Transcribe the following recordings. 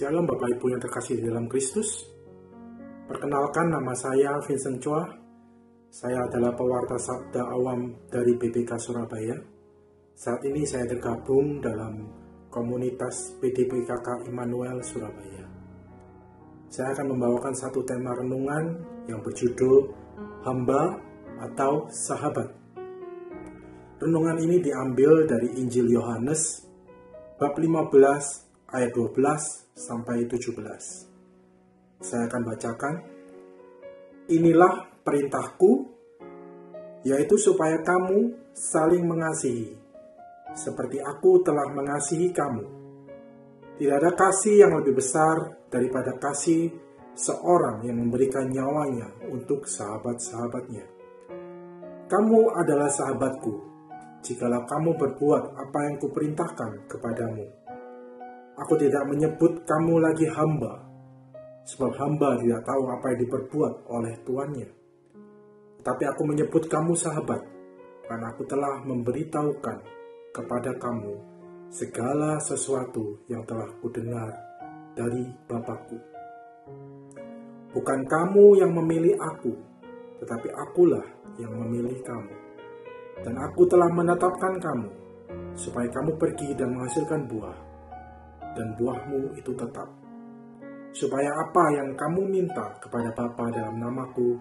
Shalom Bapak Ibu yang terkasih di dalam Kristus. Perkenalkan, nama saya Vincent Chua. Saya adalah pewarta Sabda Awam dari BPK Surabaya. Saat ini saya tergabung dalam komunitas PDPKK Immanuel Surabaya. Saya akan membawakan satu tema renungan yang berjudul Hamba atau Sahabat. Renungan ini diambil dari Injil Yohanes bab 15 ayat 12 sampai 17. Saya akan bacakan. Inilah perintahku, yaitu supaya kamu saling mengasihi, seperti aku telah mengasihi kamu. Tidak ada kasih yang lebih besar daripada kasih seorang yang memberikan nyawanya untuk sahabat-sahabatnya. Kamu adalah sahabatku, jikalau kamu berbuat apa yang kuperintahkan kepadamu. Aku tidak menyebut kamu lagi hamba, sebab hamba tidak tahu apa yang diperbuat oleh tuannya. Tapi aku menyebut kamu sahabat, karena aku telah memberitahukan kepada kamu segala sesuatu yang telah kudengar dari Bapakku. Bukan kamu yang memilih aku, tetapi akulah yang memilih kamu. Dan aku telah menetapkan kamu, supaya kamu pergi dan menghasilkan buah, dan buahmu itu tetap. Supaya apa yang kamu minta kepada Bapa dalam namaku,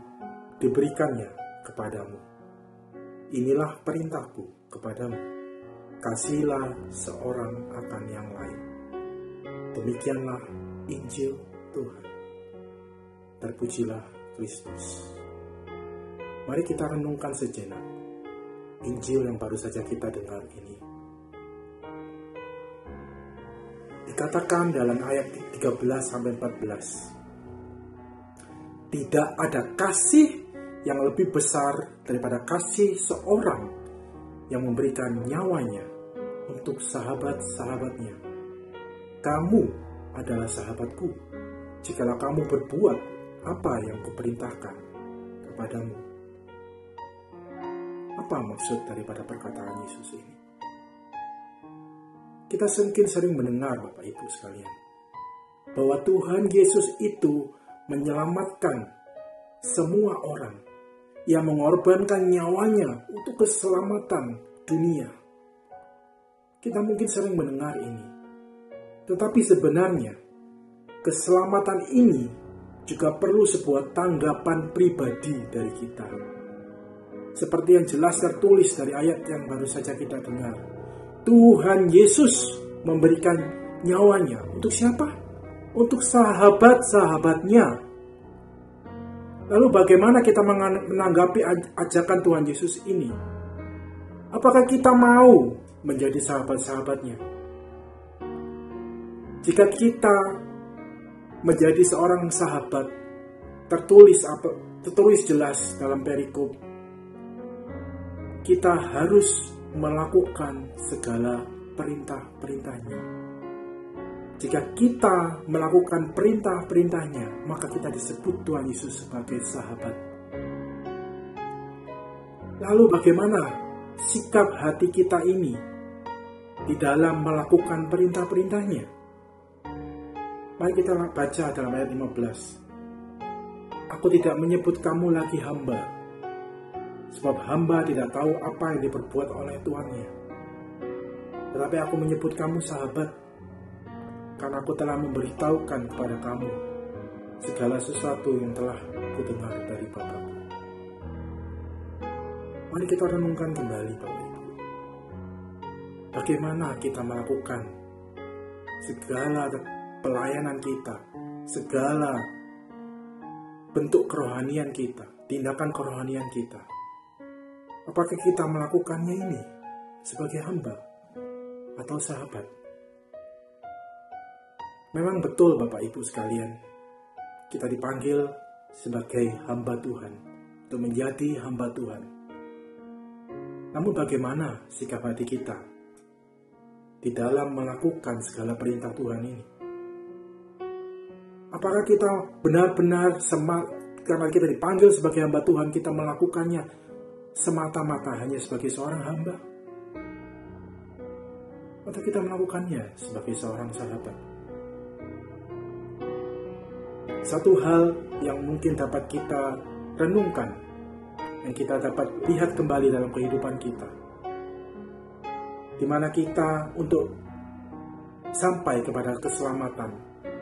diberikannya kepadamu. Inilah perintahku kepadamu. Kasihilah seorang akan yang lain. Demikianlah Injil Tuhan. Terpujilah Kristus. Mari kita renungkan sejenak Injil yang baru saja kita dengar ini. Dikatakan dalam ayat 13-14, tidak ada kasih yang lebih besar daripada kasih seorang yang memberikan nyawanya untuk sahabat-sahabatnya. Kamu adalah sahabatku, jikalau kamu berbuat apa yang kuperintahkan kepadamu. Apa maksud daripada perkataan Yesus ini? Kita mungkin sering mendengar, Bapak Ibu sekalian, bahwa Tuhan Yesus itu menyelamatkan semua orang yang mengorbankan nyawanya untuk keselamatan dunia. Kita mungkin sering mendengar ini. Tetapi sebenarnya, keselamatan ini juga perlu sebuah tanggapan pribadi dari kita. Seperti yang jelas tertulis dari ayat yang baru saja kita dengar. Tuhan Yesus memberikan nyawanya untuk siapa? Untuk sahabat-sahabatnya. Lalu bagaimana kita menanggapi ajakan Tuhan Yesus ini? Apakah kita mau menjadi sahabat-sahabatnya? Jika kita menjadi seorang sahabat, tertulis jelas dalam perikop, kita harus melakukan segala perintah-perintahnya. Jika kita melakukan perintah-perintahnya, maka kita disebut Tuhan Yesus sebagai sahabat. Lalu bagaimana sikap hati kita ini di dalam melakukan perintah-perintahnya? Mari kita baca dalam ayat 15. Aku tidak menyebut kamu lagi hamba, sebab hamba tidak tahu apa yang diperbuat oleh tuannya. Tetapi aku menyebut kamu sahabat, karena aku telah memberitahukan kepada kamu segala sesuatu yang telah kudengar dari Bapakku. Mari kita renungkan kembali, Bapak Ibu. Bagaimana kita melakukan segala pelayanan kita, segala bentuk kerohanian kita, tindakan kerohanian kita. Apakah kita melakukannya ini sebagai hamba atau sahabat? Memang betul Bapak Ibu sekalian, kita dipanggil sebagai hamba Tuhan, untuk menjadi hamba Tuhan. Namun bagaimana sikap hati kita di dalam melakukan segala perintah Tuhan ini? Apakah kita benar-benar karena kita dipanggil sebagai hamba Tuhan, kita melakukannya semata-mata hanya sebagai seorang hamba? Atau kita melakukannya sebagai seorang sahabat? Satu hal yang mungkin dapat kita renungkan, yang kita dapat lihat kembali dalam kehidupan kita, di mana kita untuk sampai kepada keselamatan,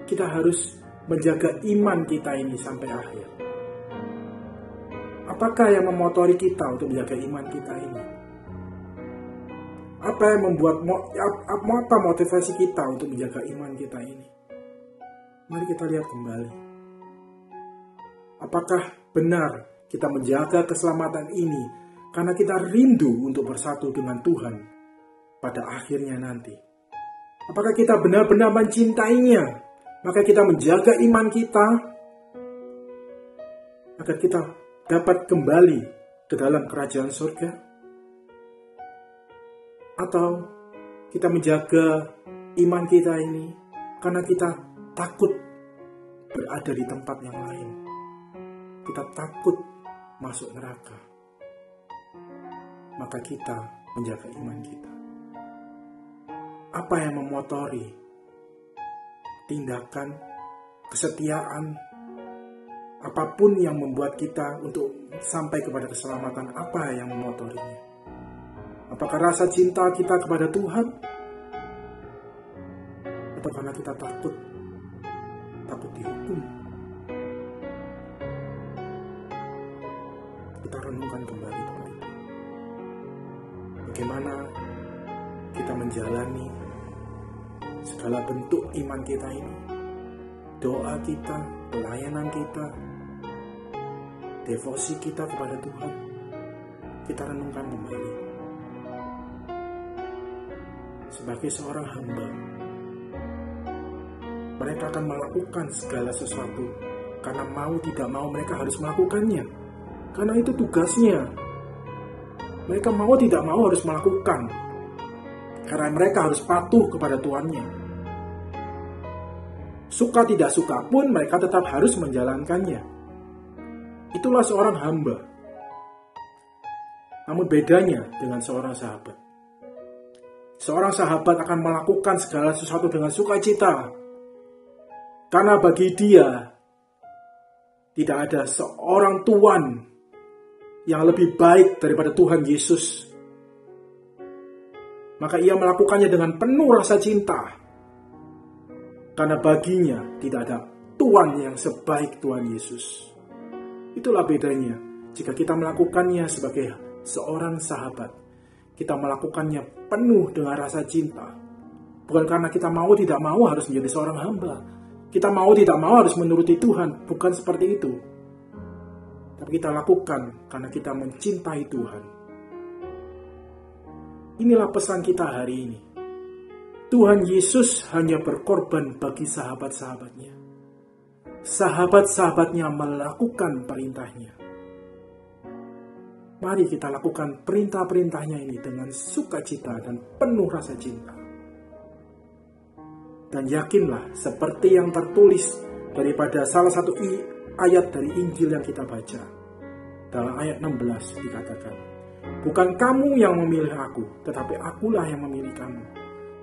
kita harus menjaga iman kita ini sampai akhir. Apakah yang memotori kita untuk menjaga iman kita ini? Apa yang apa motivasi kita untuk menjaga iman kita ini? Mari kita lihat kembali. Apakah benar kita menjaga keselamatan ini karena kita rindu untuk bersatu dengan Tuhan pada akhirnya nanti? Apakah kita benar-benar mencintainya, maka kita menjaga iman kita agar kita dapat kembali ke dalam kerajaan surga? Atau kita menjaga iman kita ini karena kita takut berada di tempat yang lain. Kita takut masuk neraka. Maka kita menjaga iman kita. Apa yang memotori tindakan, kesetiaan, apapun yang membuat kita untuk sampai kepada keselamatan, apa yang memotorinya? Apakah rasa cinta kita kepada Tuhan? Atau karena kita takut dihukum? Kita renungkan kembali Bapak Ibu. Bagaimana kita menjalani segala bentuk iman kita ini? Doa kita, pelayanan kita, devosi kita kepada Tuhan. Kita renungkan kembali. Sebagai seorang hamba, mereka akan melakukan segala sesuatu karena mau tidak mau mereka harus melakukannya, karena itu tugasnya. Mereka mau tidak mau harus melakukan karena mereka harus patuh kepada tuannya. Suka tidak suka pun mereka tetap harus menjalankannya. Itulah seorang hamba. Namun bedanya dengan seorang sahabat, seorang sahabat akan melakukan segala sesuatu dengan sukacita. Karena bagi dia, tidak ada seorang Tuhan yang lebih baik daripada Tuhan Yesus. Maka ia melakukannya dengan penuh rasa cinta. Karena baginya tidak ada Tuhan yang sebaik Tuhan Yesus. Itulah bedanya jika kita melakukannya sebagai seorang sahabat. Kita melakukannya penuh dengan rasa cinta. Bukan karena kita mau tidak mau harus menjadi seorang hamba. Kita mau tidak mau harus menuruti Tuhan. Bukan seperti itu. Tapi kita lakukan karena kita mencintai Tuhan. Inilah pesan kita hari ini. Tuhan Yesus hanya berkorban bagi sahabat-sahabatnya. Sahabat-sahabatnya melakukan perintahnya. Mari kita lakukan perintah-perintahnya ini dengan sukacita dan penuh rasa cinta. Dan yakinlah seperti yang tertulis daripada salah satu ayat dari Injil yang kita baca. Dalam ayat 16 dikatakan, bukan kamu yang memilih aku, tetapi akulah yang memilih kamu.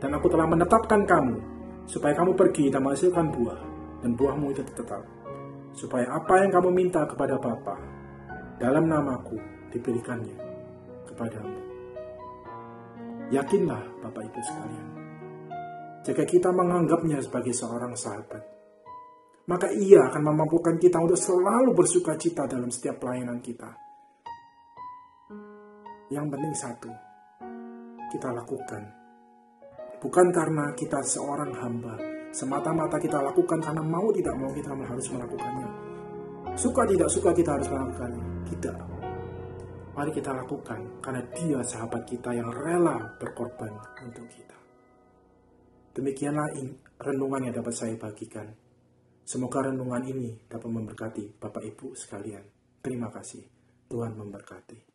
Dan aku telah menetapkan kamu, supaya kamu pergi dan menghasilkan buah, dan buahmu itu tetap. Supaya apa yang kamu minta kepada Bapa dalam namaku, diberikannya kepadamu. Yakinlah Bapak Ibu sekalian, jika kita menganggapnya sebagai seorang sahabat, maka ia akan memampukan kita untuk selalu bersuka cita dalam setiap pelayanan kita. Yang penting satu, kita lakukan. Bukan karena kita seorang hamba, semata-mata kita lakukan karena mau tidak mau kita harus melakukannya. Suka tidak suka kita harus melakukannya. Tidak. Mari kita lakukan karena dia sahabat kita yang rela berkorban untuk kita. Demikianlah renungan yang dapat saya bagikan. Semoga renungan ini dapat memberkati Bapak Ibu sekalian. Terima kasih. Tuhan memberkati.